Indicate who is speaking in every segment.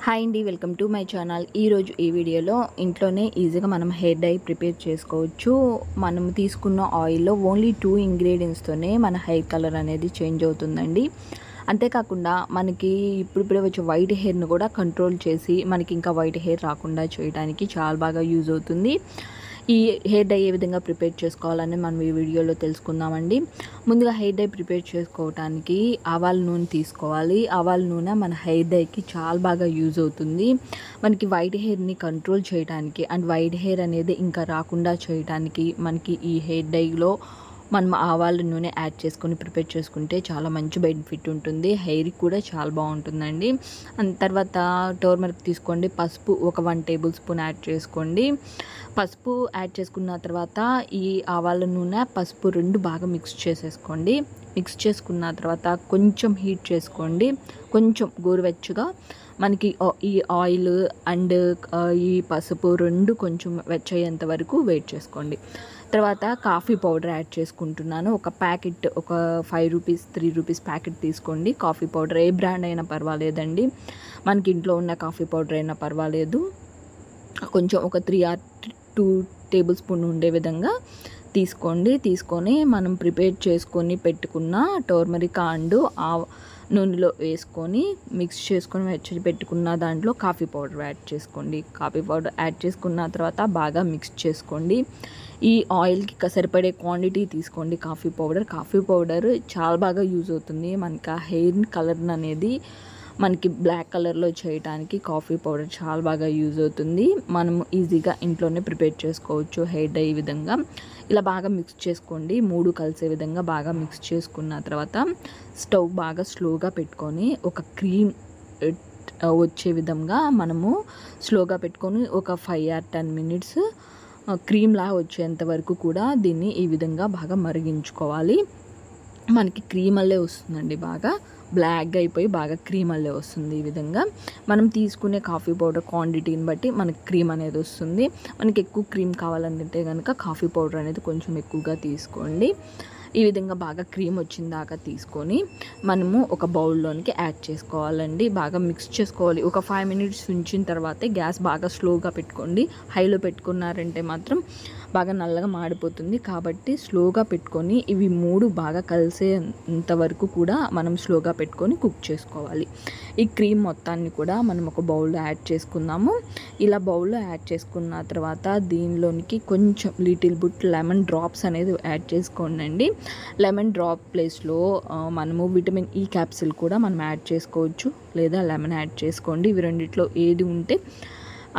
Speaker 1: Hi అండి, welcome to my channel. ఈరోజు ఈ వీడియోలో ఇంట్లోనే ఈజీగా మనం హెయిర్ డై ప్రిపేర్ చేసుకోవచ్చు. మనం తీసుకున్న ఆయిల్లో ఓన్లీ 2 ఇంగ్రీడియంట్స్తోనే మన హెయిర్ కలర్ అనేది చేంజ్ అవుతుందండి. అంతేకాకుండా మనకి ఇప్పుడిప్పుడే వచ్చే వైట్ హెయిర్ను కూడా కంట్రోల్ చేసి మనకి ఇంకా వైట్ హెయిర్ రాకుండా చేయడానికి చాలా బాగా యూజ్ అవుతుంది. ఈ హెయిర్ డై ఏ విధంగా ప్రిపేర్ చేసుకోవాలని మనం ఈ వీడియోలో తెలుసుకుందామండి. ముందుగా హెయిర్ డై ప్రిపేర్ చేసుకోవడానికి ఆవాల నూనె తీసుకోవాలి. ఆవాల నూనె మన హెయిర్ డైకి చాలా బాగా యూజ్ అవుతుంది. మనకి వైట్ హెయిర్ని కంట్రోల్ చేయడానికి అండ్ వైట్ హెయిర్ అనేది ఇంకా రాకుండా చేయడానికి మనకి ఈ హెయిర్ డైలో మనం ఆవాల నూనె యాడ్ చేసుకొని ప్రిపేర్ చేసుకుంటే చాలా మంచి బెనిఫిట్ ఉంటుంది. హెయిర్కి కూడా చాలా బాగుంటుందండి. తర్వాత టర్మరిక్ తీసుకోండి. పసుపు ఒక 1 టేబుల్ స్పూన్ యాడ్ చేసుకోండి. పసుపు యాడ్ చేసుకున్న తర్వాత ఈ ఆవాల నూనె పసుపు 2 బాగా మిక్స్ చేసేసుకోండి. మిక్స్ చేసుకున్న తర్వాత కొంచెం హీట్ చేసుకోండి. కొంచెం గోరువెచ్చగా మనకి ఈ ఆయిల్ అండ్ ఈ పసుపు 2 కొంచెం వెచ్చయ్యేంత వరకు వెయిట్ చేసుకోండి. తర్వాత కాఫీ పౌడర్ యాడ్ చేసుకుంటున్నాను. ఒక ప్యాకెట్, ఒక 5 రూపీస్ 3 రూపీస్ ప్యాకెట్ తీసుకోండి. కాఫీ పౌడర్ ఏ బ్రాండ్ అయినా పర్వాలేదండి. మనకి ఇంట్లో ఉన్న కాఫీ పౌడర్ అయినా పర్వాలేదు. కొంచెం ఒక 3 or 2 టేబుల్ స్పూన్ ఉండే విధంగా తీసుకోండి. తీసుకొని మనం ప్రిపేర్ చేసుకొని పెట్టుకున్న టర్మరిక్ అండ్ నూనెలో వేసుకొని మిక్స్ చేసుకొని వెచ్చ పెట్టుకున్న దాంట్లో కాఫీ పౌడర్ యాడ్ చేసుకోండి. కాఫీ పౌడర్ యాడ్ చేసుకున్న తర్వాత బాగా మిక్స్ చేసుకోండి. ఈ ఆయిల్కి సరిపడే క్వాంటిటీ తీసుకోండి. కాఫీ పౌడర్ చాలా బాగా యూజ్ అవుతుంది. మనకి ఆ హెయిర్ కలర్ అనేది మనకి బ్లాక్ కలర్లో చేయడానికి కాఫీ పౌడర్ చాలా బాగా యూజ్ అవుతుంది. మనం ఈజీగా ఇంట్లోనే ప్రిపేర్ చేసుకోవచ్చు హెయిర్ డై. ఈ విధంగా ఇలా బాగా మిక్స్ చేసుకోండి. 3 కలిసే విధంగా బాగా మిక్స్ చేసుకున్న తర్వాత స్టవ్ బాగా స్లోగా పెట్టుకొని ఒక క్రీమ్ వచ్చే విధంగా మనము స్లోగా పెట్టుకొని ఒక 5 or 10 minutes క్రీమ్ లా వచ్చేంత వరకు కూడా దీన్ని ఈ విధంగా బాగా మరిగించుకోవాలి. మనకి క్రీమ్ అల్లే వస్తుందండి. బాగా బ్లాక్గా అయిపోయి బాగా క్రీమ్ అల్లే వస్తుంది. ఈ విధంగా మనం తీసుకునే కాఫీ పౌడర్ క్వాంటిటీని బట్టి మనకి క్రీమ్ అనేది వస్తుంది. మనకి ఎక్కువ క్రీమ్ కావాలంటే కనుక కాఫీ పౌడర్ అనేది కొంచెం ఎక్కువగా తీసుకోండి. ఈ విధంగా బాగా క్రీమ్ వచ్చిన దాకా తీసుకొని మనము ఒక బౌల్లోనికి యాడ్ చేసుకోవాలండి. బాగా మిక్స్ చేసుకోవాలి. ఒక 5 minutes ఉంచిన తర్వాతే గ్యాస్ బాగా స్లోగా పెట్టుకోండి. హైలో పెట్టుకున్నారంటే మాత్రం బాగా నల్లగా మాడిపోతుంది. కాబట్టి స్లోగా పెట్టుకొని ఇవి 3 బాగా కలిసేంత వరకు కూడా మనం స్లోగా పెట్టుకొని కుక్ చేసుకోవాలి. ఈ క్రీమ్ మొత్తాన్ని కూడా మనం ఒక బౌల్లో యాడ్ చేసుకుందాము. ఇలా బౌల్లో యాడ్ చేసుకున్న తర్వాత దీనిలోనికి కొంచెం లిటిల్ బిట్ లెమన్ డ్రాప్స్ అనేది యాడ్ చేసుకోండి. లెమన్ డ్రాప్ ప్లేస్లో మనము విటమిన్ ఈ క్యాప్సిల్ కూడా మనం యాడ్ చేసుకోవచ్చు, లేదా లెమన్ యాడ్ చేసుకోండి. ఇవి రెండిట్లో ఏది ఉంటే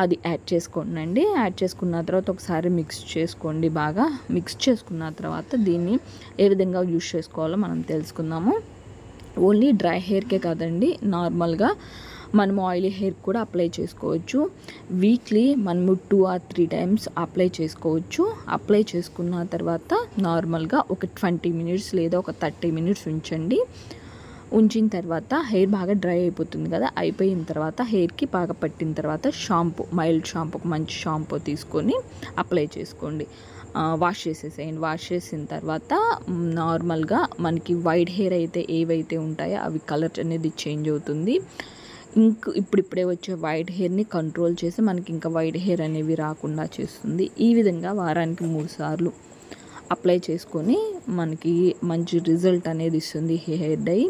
Speaker 1: అది యాడ్ చేసుకోండి. యాడ్ చేసుకున్న తర్వాత ఒకసారి మిక్స్ చేసుకోండి. బాగా మిక్స్ చేసుకున్న తర్వాత దీన్ని ఏ విధంగా యూజ్ చేసుకోవాలో మనం తెలుసుకుందాము. ఓన్లీ డ్రై హెయిర్కే కాదండి, నార్మల్గా మనము ఆయిలీ హెయిర్ కూడా అప్లై చేసుకోవచ్చు. వీక్లీ మనము 2 or 3 times అప్లై చేసుకోవచ్చు. అప్లై చేసుకున్న తర్వాత నార్మల్గా ఒక 20 minutes లేదా ఒక 30 minutes ఉంచండి. ఉంచిన తర్వాత హెయిర్ బాగా డ్రై అయిపోతుంది కదా. అయిపోయిన తర్వాత హెయిర్కి బాగా పట్టిన తర్వాత షాంపూ, మైల్డ్ షాంపూ, ఒక మంచి షాంపూ తీసుకొని అప్లై చేసుకోండి. వాష్ చేసేసేయండి. వాష్ చేసిన తర్వాత నార్మల్గా మనకి వైట్ హెయిర్ అయితే ఏవైతే ఉంటాయో అవి కలర్ అనేది చేంజ్ అవుతుంది. ఇప్పుడిప్పుడే వచ్చే వైట్ హెయిర్ని కంట్రోల్ చేసి మనకి ఇంకా వైట్ హెయిర్ అనేవి రాకుండా చేస్తుంది. ఈ విధంగా వారానికి 3 సార్లు అప్లై చేసుకొని మనకి మంచి రిజల్ట్ అనేది ఇస్తుంది హెయిర్ డై.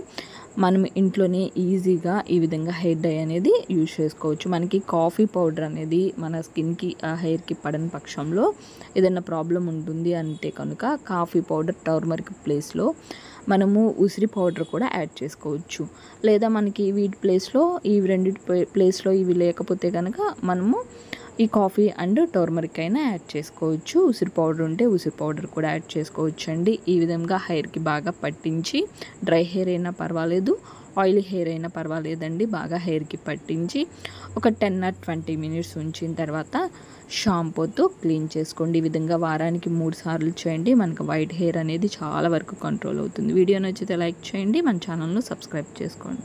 Speaker 1: మనం ఇంట్లోనే ఈజీగా ఈ విధంగా హెయిర్ డై అనేది యూజ్ చేసుకోవచ్చు. మనకి కాఫీ పౌడర్ అనేది మన స్కిన్కి హెయిర్కి పడని పక్షంలో ఏదైనా ప్రాబ్లం ఉంటుంది అంటే కనుక కాఫీ పౌడర్ టర్మరిక్ ప్లేస్లో మనము ఉసిరి పౌడర్ కూడా యాడ్ చేసుకోవచ్చు. లేదా మనకి వీటి ప్లేస్లో ఇవి రెండింటి ప్లేస్లో ఇవి లేకపోతే కనుక మనము ఈ కాఫీ అండ్ టర్మరిక్ అయినా యాడ్ చేసుకోవచ్చు. ఉసిరి పౌడర్ ఉంటే ఉసిరి పౌడర్ కూడా యాడ్ చేసుకోవచ్చు అండి. ఈ విధంగా హెయిర్కి బాగా పట్టించి, డ్రై హెయిర్ అయినా పర్వాలేదు, ఆయిలీ హెయిర్ అయినా పర్వాలేదండి, బాగా హెయిర్కి పట్టించి ఒక 10 or 20 minutes ఉంచిన తర్వాత షాంపూతో క్లీన్ చేసుకోండి. ఈ విధంగా వారానికి 3 సార్లు చేయండి. మనకు వైట్ హెయిర్ అనేది చాలా వరకు కంట్రోల్ అవుతుంది. వీడియో నచ్చితే లైక్ చేయండి, మన ఛానల్ను సబ్స్క్రైబ్ చేసుకోండి.